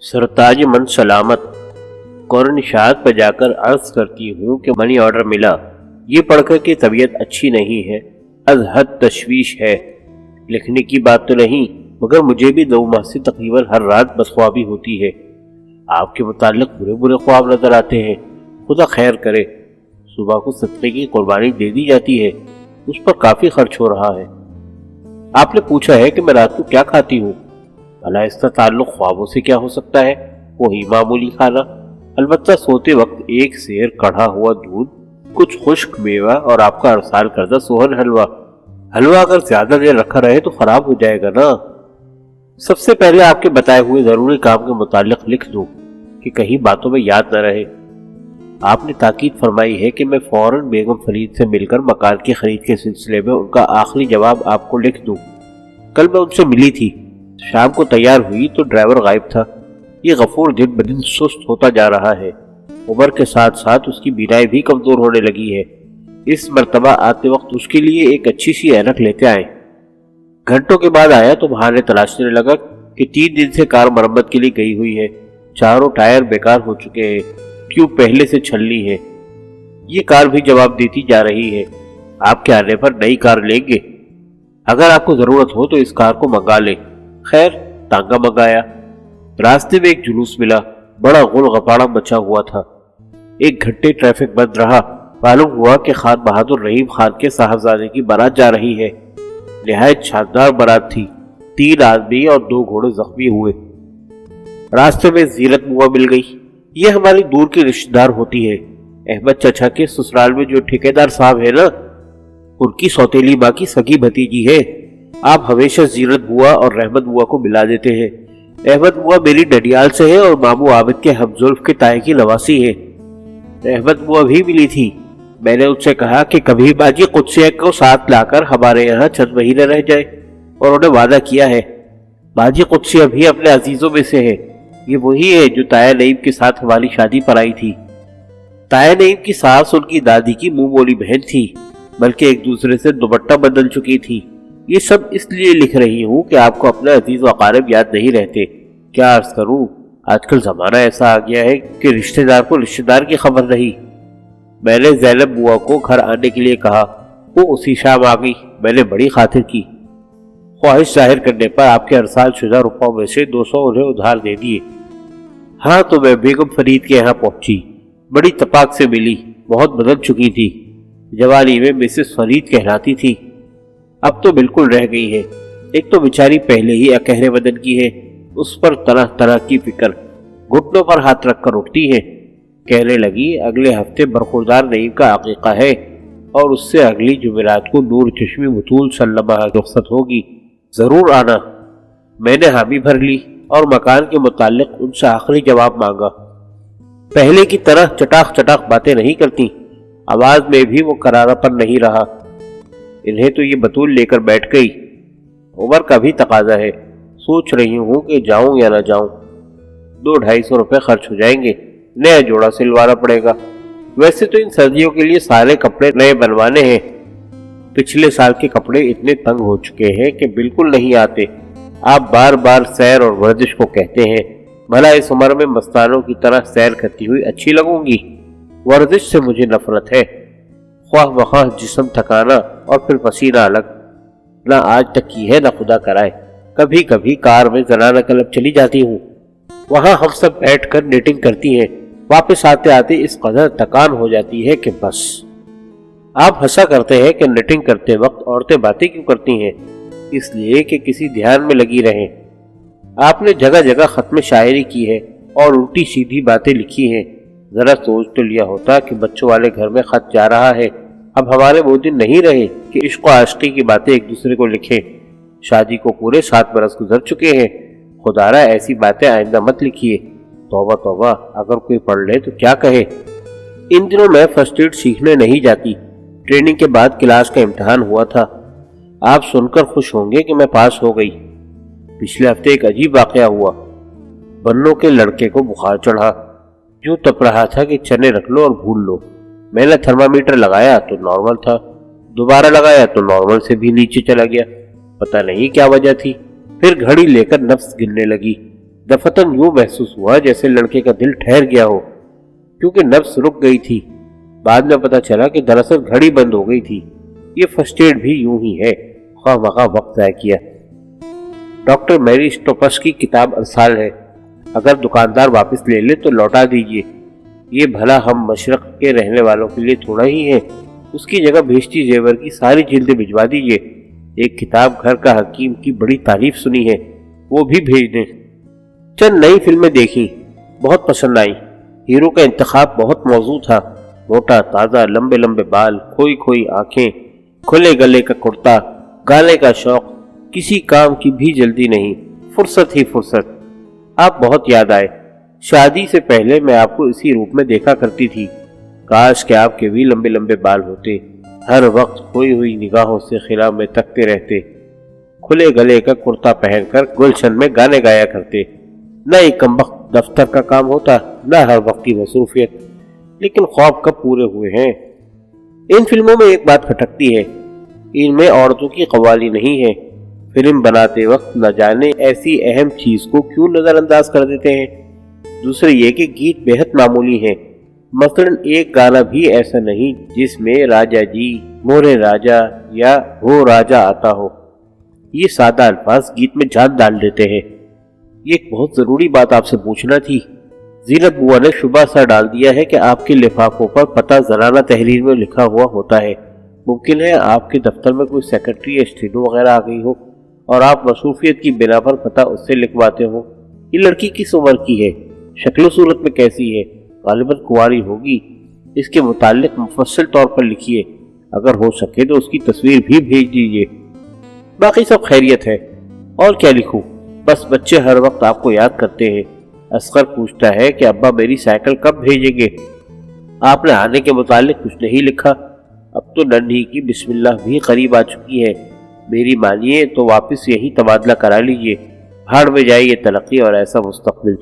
सरताज मन सलामत। कौरनिशात पर जाकर अर्ज करती हूँ कि मनी ऑर्डर मिला। ये पढ़कर कि तबीयत अच्छी नहीं है, अज हद तशवीश है। लिखने की बात तो नहीं, मगर मुझे भी 2 माह से तकरीबन हर रात बदख्वाबी होती है। आपके मुताल्लिक बुरे बुरे ख्वाब नजर आते हैं। खुदा खैर करे। सुबह को सदक़े की कुर्बानी दे दी जाती है, उस पर काफी खर्च हो रहा है। आपने पूछा है कि मैं रात को क्या खाती हूँ। भला इसका ताल्लुक ख्वाबों से क्या हो सकता है? वही मामूली खाना, अलबत्ता सोते वक्त 1 सेर कढ़ा हुआ दूध, कुछ खुश्क मेवा और आपका अरसाल करदा सोहन हलवा। हलवा अगर ज्यादा देर रखा रहे तो खराब हो जाएगा ना। सबसे पहले आपके बताए हुए जरूरी काम के मुतालिक लिख दूं कि कहीं बातों में याद न रहे। आपने ताकीद फरमाई है कि मैं फौरन बेगम फरीद से मिलकर मकान की खरीद के सिलसिले में उनका आखिरी जवाब आपको लिख दूं। कल मैं उनसे मिली थी, शाम को तैयार हुई तो ड्राइवर गायब था। ये गफूर दिन ब दिन सुस्त होता जा रहा है। उम्र के साथ साथ उसकी बीनाई भी कमजोर होने लगी है। इस मर्तबा आते वक्त उसके लिए एक अच्छी सी ऐनक लेते आए। घंटों के बाद आया तो बहाने तलाशने लगा कि 3 दिन से कार मरम्मत के लिए गई हुई है। चारों टायर बेकार हो चुके हैं, ट्यूब पहले से छलनी है। ये कार भी जवाब देती जा रही है। आपके आने पर नई कार लेंगे। अगर आपको जरूरत हो तो इस कार को मंगा ले। खैर, टांगा मंगाया। रास्ते में एक जुलूस मिला, बड़ा गुल गपाड़ा मचा हुआ था। 1 घंटे ट्रैफिक बंद रहा। मालूम हुआ कि खान बहादुर रहीम खान के साहबजादे की बारात जा रही है। निहायत शानदार बारात थी। 3 आदमी और 2 घोड़े जख्मी हुए। रास्ते में जीरत बुआ मिल गई। ये हमारी दूर की रिश्तेदार होती है। अहमद चचा के ससुराल में जो ठेकेदार साहब है ना, उनकी सौतेली माँ की सगी भतीजी है। आप हमेशा जीरत बुआ और रहमत बुआ को मिला देते हैं। अहमद बुआ मेरी डडियाल से है और मामू आबिद के हमजुल्फ के ताए की लवासी है। रहमत बुआ भी मिली थी। मैंने उनसे कहा कि कभी बाजी कुदसिया को साथ लाकर हमारे यहाँ चंद महीने रह जाए, और उन्हें वादा किया है। बाजी कुदसिया भी अपने अजीजों में से है। ये वही है जो ताया नईम के साथ हमारी शादी पर आई थी। ताया नईम की सास उनकी दादी की मुंह बोली बहन थी, बल्कि एक दूसरे से दुपट्टा बदल चुकी थी। ये सब इसलिए लिख रही हूँ कि आपको अपने अजीज व अकारिब याद नहीं रहते। क्या अर्ज करूँ, आजकल जमाना ऐसा आ गया है कि रिश्तेदार को रिश्तेदार की खबर नहीं। मैंने ज़ैनब बुआ को घर आने के लिए कहा, वो उसी शाम आ गई। मैंने बड़ी खातिर की। ख्वाहिश जाहिर करने पर आपके अरसाल शुदा रुपयों में से 200 उन्हें उधार दे दिए। हाँ, तो मैं बेगम फरीद के यहाँ पहुंची। बड़ी तपाक से मिली। बहुत बदल चुकी थी। जवानी में मिसेस फरीद कहलाती थी, अब तो बिल्कुल रह गई है। एक तो बेचारी पहले ही अकहरे बदन की है, उस पर तरह तरह की फिक्र। घुटनों पर हाथ रखकर उठती है। कहने लगी, अगले हफ्ते बरखुरदार नईम का अकीका है और उससे अगली जुमेरात को नूर चश्मी बतूल सल्लमा रुखसत होगी। जरूर आना। मैंने हामी भर ली और मकान के मुताल्लिक उनसे आखिरी जवाब मांगा। पहले की तरह चटाख चटाख बातें नहीं करती। आवाज में भी वो करारापन नहीं रहा। इन्हें तो ये बतूल लेकर बैठ गई। उम्र का भी तकाजा है। सोच रही हूँ कि जाऊं या ना जाऊं। 200-250 रुपए खर्च हो जाएंगे। नया जोड़ा सिलवाना पड़ेगा। वैसे तो इन सर्दियों के लिए सारे कपड़े नए बनवाने हैं। पिछले साल के कपड़े इतने तंग हो चुके हैं कि बिल्कुल नहीं आते। आप बार बार सैर और वर्जिश को कहते हैं। भला इस उम्र में मस्तानों की तरह सैर करती हुई अच्छी लगूंगी? वर्जिश से मुझे नफरत है। ख्वाह बख्वाह जिस्म थकाना और फिर पसीना अलग। ना आज तक की है, ना खुदा कराए। कभी कभी कार में जनाना क्लब चली जाती हूँ। वहाँ हम सब बैठकर निटिंग करती हैं। वापस आते आते इस कदर थकान हो जाती है कि बस। आप हंसा करते हैं कि निटिंग करते वक्त औरतें बातें क्यों करती हैं? इसलिए कि किसी ध्यान में लगी रहें। आपने जगह जगह खत्म शायरी की है और उल्टी सीधी बातें लिखी हैं। जरा सोच तो लिया होता कि बच्चों वाले घर में खत जा रहा है। अब हमारे वो दिन नहीं रहे कि इश्क व आशिकी की बातें एक दूसरे को लिखें। शादी को पूरे 7 बरस गुजर चुके हैं। खुदारा ऐसी बातें आइंदा मत लिखिए। तौबा तौबा, अगर कोई पढ़ ले तो क्या कहे। इन दिनों मैं फर्स्ट एड सीखने नहीं जाती। ट्रेनिंग के बाद क्लास का इम्तिहान हुआ था। आप सुनकर खुश होंगे कि मैं पास हो गई। पिछले हफ्ते एक अजीब वाकया हुआ। बन्नों के लड़के को बुखार चढ़ा। यूं तप रहा था कि चने रख लो और भूल लो। मैंने थर्मामीटर लगाया तो नॉर्मल था। दोबारा लगाया तो नॉर्मल से भी नीचे चला गया। पता नहीं क्या वजह थी। फिर घड़ी लेकर नफ्स गिनने लगी। दफतन यूं महसूस हुआ जैसे लड़के का दिल ठहर गया हो, क्योंकि नब्ज रुक गई थी। बाद में पता चला कि दरअसल घड़ी बंद हो गई थी। ये फर्स्ट एड भी यूं ही है, खामखा वक्त ज़ाया किया। डॉक्टर मैरी स्टोपस की किताब अरसाल है, अगर दुकानदार वापस ले ले तो लौटा दीजिए। ये भला हम मशरक के रहने वालों के लिए थोड़ा ही है। उसकी जगह भेजती जेवर की सारी जिल्दें भिजवा दीजिए। एक किताब घर का हकीम की बड़ी तारीफ सुनी है, वो भी भेज दें। चंद नई फिल्में देखी, बहुत पसंद आई। हीरो का इंतखाब बहुत मौजू था, मोटा ताज़ा, लंबे लंबे बाल, खोई खोई आंखें, खुले गले का कुर्ता, गाने का शौक, किसी काम की भी जल्दी नहीं, फुर्सत ही फुर्सत। आप बहुत याद आए। शादी से पहले मैं आपको इसी रूप में देखा करती थी। काश कि आपके भी लंबे लंबे बाल होते, हर वक्त खोई हुई निगाहों से खिला में तकते रहते, खुले गले का कुर्ता पहनकर गुलशन में गाने गाया करते। न एक कमबख्त दफ्तर का काम होता, न हर वक्त की मसरूफियत, लेकिन ख्वाब कब पूरे हुए हैं। इन फिल्मों में एक बात खटकती है, इनमें औरतों की कव्वाली नहीं है। फिल्म बनाते वक्त न जाने ऐसी अहम चीज को क्यों नजरअंदाज कर देते हैं। दूसरे ये कि गीत बेहद मामूली हैं। मसलन एक गाना भी ऐसा नहीं जिसमें राजा जी, मोरे राजा या हो राजा आता हो। ये सादा अल्फाज गीत में जान डाल देते हैं। ये एक बहुत जरूरी बात आपसे पूछना थी। जीनत बुआ ने शुबा सा डाल दिया है कि आपके लिफाफों पर पता जराना तहरीर में लिखा हुआ होता है। मुमकिन है आपके दफ्तर में कोई सेक्रेटरी या स्टेनो वगैरह आ गई हो और आप मसरूफियत की बिना पर पता उससे लिखवाते हो। ये लड़की किस उम्र की है, शक्ल सूरत में कैसी है, गालिबन कुंवारी होगी। इसके मुताल्लिक मुफस्सिल तौर पर लिखिए, अगर हो सके तो उसकी तस्वीर भी भेज दीजिए। बाकी सब खैरियत है। और क्या लिखूं, बस बच्चे हर वक्त आपको याद करते हैं। असगर पूछता है कि अब्बा मेरी साइकिल कब भेजेंगे। आपने आने के मुताल्लिक कुछ नहीं लिखा। अब तो नन्ही की बिस्मिल्लाह भी करीब आ चुकी है। मेरी मानिए तो वापस यही तबादला करा लीजिए। भाड़ में जाए ये तरक्की और ऐसा मुस्तकबिल।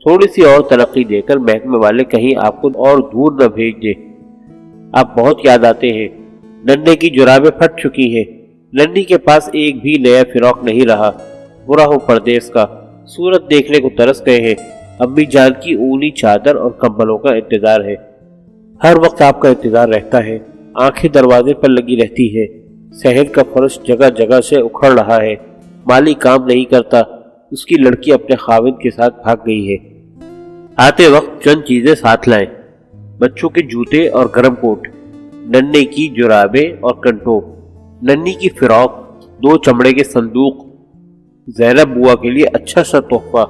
थोड़ी सी और तरक्की देकर महकमे वाले कहीं आपको और दूर न भेज दे। आप बहुत याद आते हैं। नन्हे की जुराबें फट चुकी हैं। नन्ही के पास एक भी नया फिरौक नहीं रहा। बुरा हो परदेश का, सूरत देखने को तरस गए हैं। अम्मी जान की ऊनी चादर और कंबलों का इंतजार है। हर वक्त आपका इंतजार रहता है। आंखें दरवाजे पर लगी रहती है। शहर का फर्श जगह जगह से उखड़ रहा है। माली काम नहीं करता। उसकी लड़की अपने खाविंद के साथ भाग गई है। आते वक्त चंद चीजें साथ लाएं, बच्चों के जूते और गर्म कोट, नन्हे की जुराबें और कंटोप, नन्ही की फिरौक, 2 चमड़े के संदूक, ज़ैनब बुआ के लिए अच्छा सा तोहफा,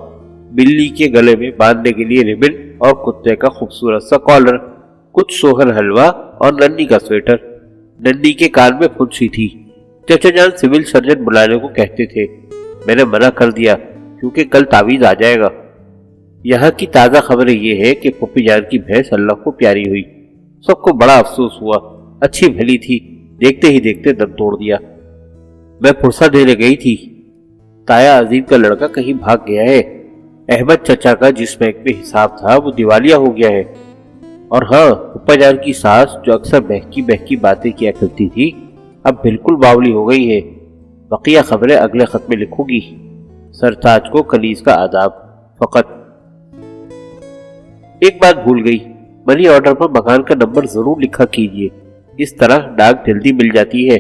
बिल्ली के गले में बांधने के लिए रिबन और कुत्ते का खूबसूरत सा कॉलर, कुछ सोहर हलवा और नन्ही का स्वेटर। नन्ही के कान में फुंसी थी। चचा जान सिविल सर्जन बुलाने को कहते थे। मैंने मना कर दिया क्योंकि कल तावीज आ जाएगा। यहाँ की ताज़ा खबर ये है कि पप्पी जान की भैंस अल्लाह को प्यारी हुई। सबको बड़ा अफसोस हुआ। अच्छी भली थी, देखते ही देखते दम तोड़ दिया। मैं फुर्सत देने गई थी। ताया अजीम का लड़का कहीं भाग गया है। अहमद चचा का जिस बैंक में हिसाब था वो दिवालिया हो गया है। और हाँ, पप्पा जान की सास जो अक्सर बहकी बहकी बातें किया करती थी, अब बिल्कुल बावली हो गई है। बकिया खबरें अगले खत में लिखूंगी। सरताज को कलीज का आदाब। फकत एक बात भूल गई, मनी ऑर्डर पर मकान का नंबर जरूर लिखा कीजिए। इस तरह डाक जल्दी मिल जाती है।